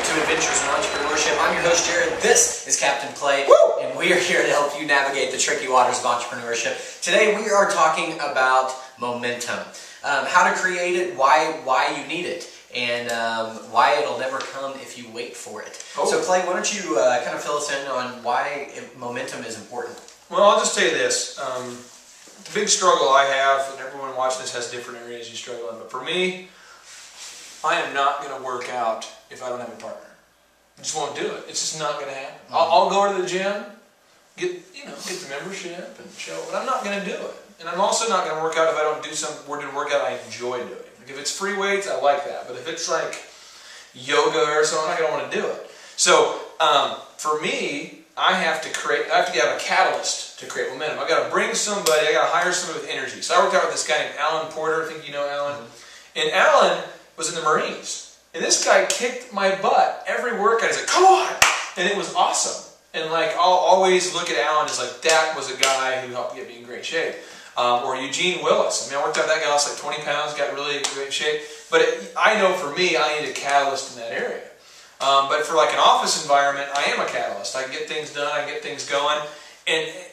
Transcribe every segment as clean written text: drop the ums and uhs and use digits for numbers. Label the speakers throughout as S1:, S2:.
S1: to Adventures in Entrepreneurship. I'm your host, Jared. This is Captain Clay, and we are here to help you navigate the tricky waters of entrepreneurship. Today we are talking about momentum, how to create it, why you need it, and why it'll never come if you wait for it. So Clay, why don't you kind of fill us in on why momentum is important?
S2: Well, I'll just tell you this. The big struggle I have, and everyone watching this has different areas you struggle in, but for me, I am not going to work out if I don't have a partner. I just won't do it. It's just not going to happen. I'll go to the gym, get the membership and show, but I'm not going to do it. And I'm also not going to work out if I don't do some workout I enjoy doing. Like if it's free weights, I like that. But if it's like yoga or something, I'm not going to want to do it. So for me, I have to have a catalyst to create momentum. I got to bring somebody. I got to hire somebody with energy. So I worked out with this guy named Alan Porter. I think you know Alan. And Alan was in the Marines. And this guy kicked my butt every workout. He's like, come on! And it was awesome. And like, I'll always look at Alan as like, that was a guy who helped get me in great shape. Or Eugene Willis. I mean, I worked out that guy, lost like 20 pounds, got really in great shape. But I know for me, I need a catalyst in that area. But for like an office environment, I am a catalyst. I can get things done, I can get things going.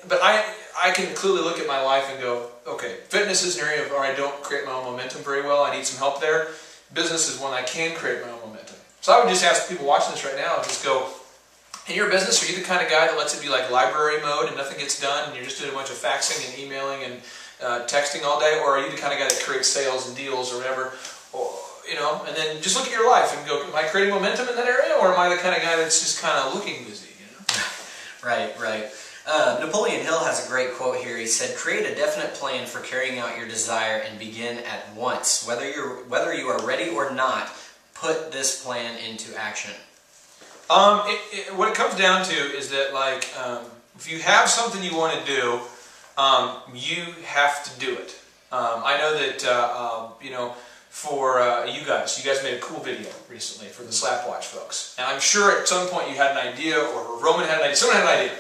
S2: But I can clearly look at my life and go, okay, fitness is an area where I don't create my own momentum very well. I need some help there. Business is one I can create my own momentum. So I would just ask people watching this right now, just go, in your business, are you the kind of guy that lets it be like library mode and nothing gets done and you're just doing a bunch of faxing and emailing and texting all day? Or are you the kind of guy that creates sales and deals or whatever? Or, and then just look at your life and go, am I creating momentum in that area, or am I the kind of guy that's just kind of looking busy?
S1: Right. Napoleon Hill has a great quote here. He said, create a definite plan for carrying out your desire and begin at once. Whether you are ready or not, put this plan into action. What it comes down to is that, like, if you have something you want to do, you have to do it. I know that, for you guys made a cool video recently for the Slapwatch folks. And I'm sure at some point you had an idea, or Roman had an idea, someone had an idea.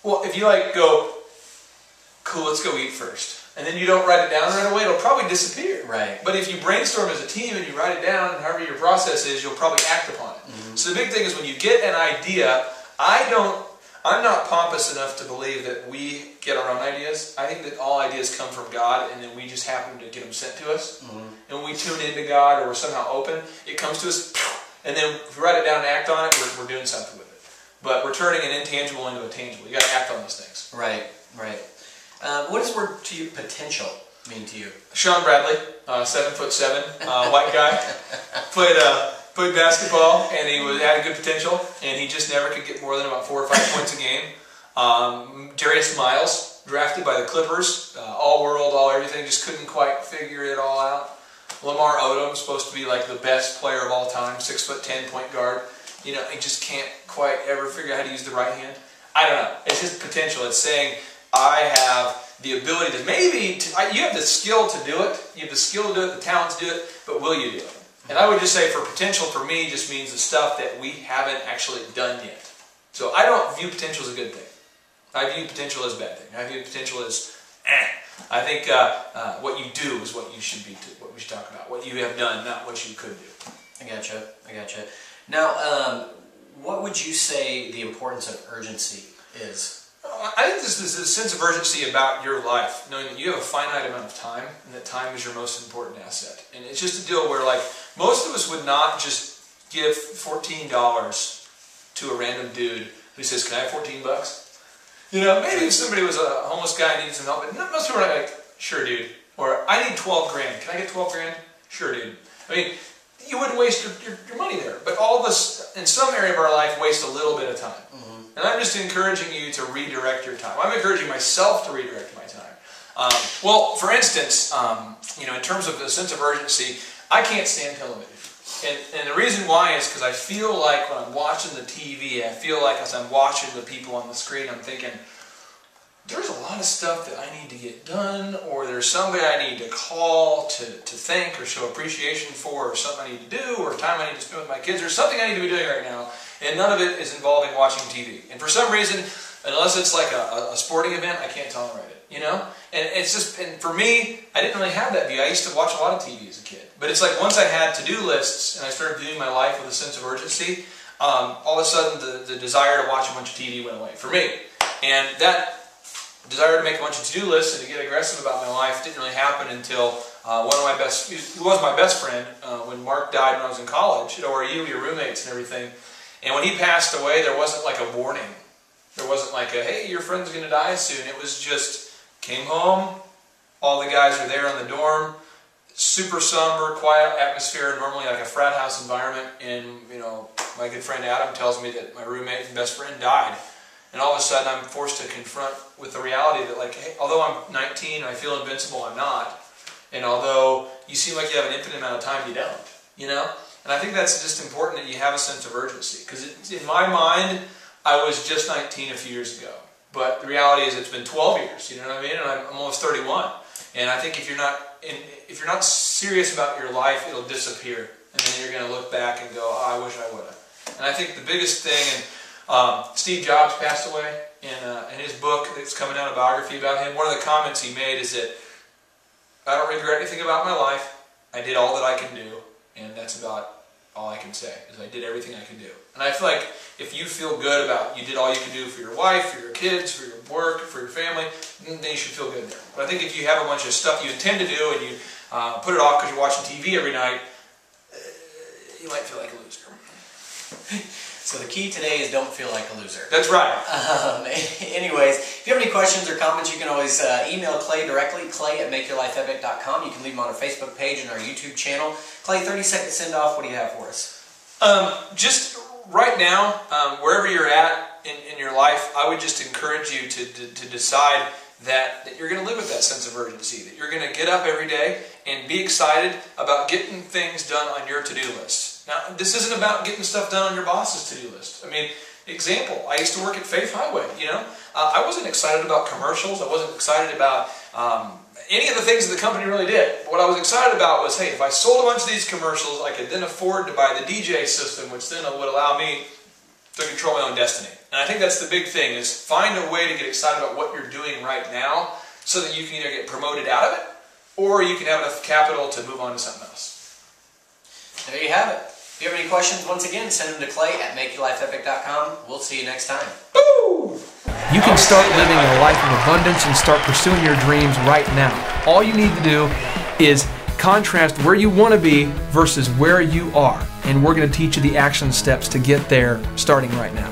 S1: Well, if you like go, cool, let's go eat first, and then you don't write it down right away, it'll probably disappear. Right.
S2: But if you brainstorm as a team and you write it down, and however your process is, you'll probably act upon it. So the big thing is when you get an idea, I'm not pompous enough to believe that we get our own ideas. I think that all ideas come from God, and then we just happen to get them sent to us. And when we tune into God, or we're somehow open, it comes to us, and then if we write it down and act on it, we're doing something with it. But we're turning an intangible into a tangible. You got to act on those things. Right.
S1: What does the word to you, potential, mean to you?
S2: Sean Bradley, 7'7", white guy, played basketball, and he had a good potential, and he just never could get more than about 4 or 5 points a game. Darius Miles, drafted by the Clippers, all world, all everything, just couldn't quite figure it all out. Lamar Odom, supposed to be like the best player of all time, 6'10" point guard. He just can't quite ever figure out how to use the right hand. I don't know. It's just potential. It's saying, I have the ability to you have the skill to do it. You have the skill to do it, the talent to do it, but will you do it? And I would just say for potential, for me, just means the stuff that we haven't actually done yet. So I don't view potential as a good thing. I view potential as a bad thing. I view potential as, I think what you do is what you should be, what we should talk about. What you have done, not what you could do.
S1: I gotcha. Now, what would you say the importance of urgency is?
S2: I think this is a sense of urgency about your life, knowing that you have a finite amount of time, and that time is your most important asset. And it's just a deal where, like, most of us would not just give $14 to a random dude who says, can I have 14 bucks? Maybe if somebody was a homeless guy and needed some help, but most people are like, sure, dude. Or, I need 12 grand. Can I get 12 grand? Sure, dude. I mean, you wouldn't waste your money there. But all of us, in some area of our life, waste a little bit of time. And I'm just encouraging you to redirect your time. I'm encouraging myself to redirect my time. Well, for instance, in terms of the sense of urgency, I can't stand television. And the reason why is because I feel like when I'm watching the TV, I feel like as I'm watching the people on the screen, I'm thinking, there's a lot of stuff that I need to get done, or there's somebody I need to call to thank or show appreciation for, or something I need to do, or time I need to spend with my kids, or something I need to be doing right now, and none of it is involving watching TV. And for some reason, unless it's like a sporting event, I can't tolerate it, And it's just, and for me, I didn't really have that view. I used to watch a lot of TV as a kid. But it's like once I had to-do lists and I started viewing my life with a sense of urgency, all of a sudden the desire to watch a bunch of TV went away for me. And that desire to make a bunch of to-do lists and to get aggressive about my life didn't really happen until one of my best, who was my best friend when Mark died when I was in college at ORU, your roommates and everything. And when he passed away, there wasn't like a warning. There wasn't like a, hey, your friend's going to die soon. It was just, came home, all the guys are there in the dorm, super somber, quiet atmosphere, normally like a frat house environment. And, you know, my good friend Adam tells me that my roommate and best friend died. And all of a sudden I'm forced to confront with the reality that, like, hey, although I'm 19 and I feel invincible, I'm not. And although you seem like you have an infinite amount of time, you don't. You know? And I think that's just important that you have a sense of urgency. Because in my mind, I was just 19 a few years ago. But the reality is it's been 12 years, you know what I mean? And I'm almost 31. And I think if you're not serious about your life, it'll disappear. And then you're going to look back and go, oh, I wish I would have. And I think the biggest thing, and Steve Jobs passed away, in his book that's coming out, a biography about him, one of the comments he made is that I don't regret anything about my life. I did all that I can do, and that's about all I can say, is I did everything I could do. And I feel like if you feel good about you did all you could do for your wife, for your kids, for your work, for your family, then you should feel good there. But I think if you have a bunch of stuff you intend to do and you put it off because you're watching TV every night, you might feel like a loser.
S1: So the key today is don't feel like a loser.
S2: That's right.
S1: Anyways, if you have any questions or comments, you can always email Clay directly, clay@makeyourlifeepic.com. You can leave them on our Facebook page and our YouTube channel. Clay, 30-second send-off. What do you have for us?
S2: Just right now, wherever you're at in your life, I would just encourage you to decide that you're going to live with that sense of urgency, that you're going to get up every day and be excited about getting things done on your to-do list. Now, this isn't about getting stuff done on your boss's to-do list. I mean, example, I used to work at Faith Highway, you know. I wasn't excited about commercials. I wasn't excited about any of the things that the company really did. What I was excited about was, hey, if I sold a bunch of these commercials, I could then afford to buy the DJ system, which then would allow me to control my own destiny. And I think that's the big thing, is find a way to get excited about what you're doing right now so that you can either get promoted out of it or you can have enough capital to move on to something else.
S1: There you have it. If you have any questions, once again, send them to clay@makeyourlifeepic.com. We'll see you next time.
S2: Woo! You can start living a life of abundance and start pursuing your dreams right now. All you need to do is contrast where you want to be versus where you are. And we're going to teach you the action steps to get there starting right now.